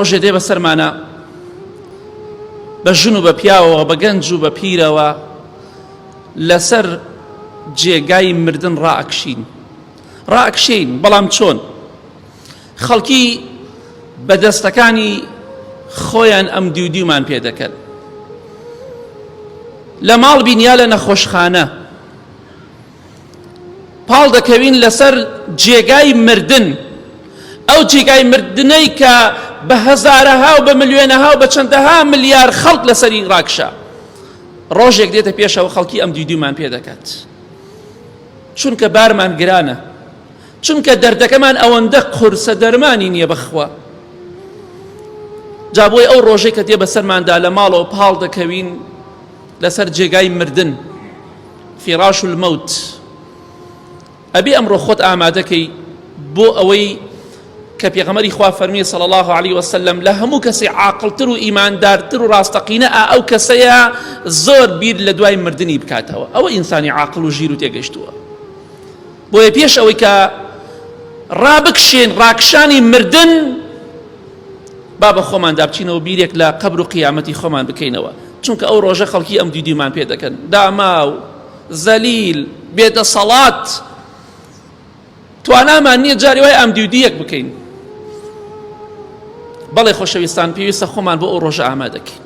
ڕۆژێ دێ بەسەرمانە بە ژن و بە پیاوەوە بە گەنج و بە پیرەوە لەسەر جێگای مردن ڕائەکشین بەڵام چۆن خەڵکی بە دەستەکانی خۆیان ئەم دیودیومان پێ دەکەن لە ماڵ بینیا لە نەخۆشخانە پاڵ دەکەوین لەسەر جێگای مردن ئەو جێگای مردنەی کە بە هەزارەها و بە ملیۆنەها و بە چەندەها ملیار خەڵک لەسەری ڕاکشە ڕۆژێک دێتە پێشەوە خەڵکی ئەم دیودیومان پێ دەکات چونکە بارمان گرانە چونکە دەردەکەمان ئەوەندە قورسە دەرمانی نییە بەخوا جا بۆی ئەو ڕۆژەی کە دێ بەسەرماندا لە ماڵەوە پاڵ دەکەوین لەسەر جێگای مردن فیراش المەوت ئەبێ ئەمڕۆ خۆت ئامادەکەی بۆ ئەوەی کە پێغەمبەری خوا فەرمی صلی الله عليه وسلم لە هەموو کەسێ عاقڵتر و ئیماندارتر و ڕاستەقینە ئەو کەسەیە زۆر بیر لە دوای مردنی بکاتەوە ئەوە ئینسانی عاقڵ و ژیر و تێگەیشتووە بۆیە پێش ئەوەی کە ڕابکشێن ڕاکشانی مردن با بە خۆماندا بچینەوە بیرێک لە قەبر و قیامەتی خۆمان بکەینەوە چونکە ئەو ڕۆژە خەڵکی ئەم دیودیومان پێ دەکەن داماو زەلیل بێدەسەڵات توانامان نییە جاری وای ئەم دیودیەک بکەین بەڵێ خۆشەویستان پێویستە خۆمان بۆ ئەو ڕۆژە ئامادەکەین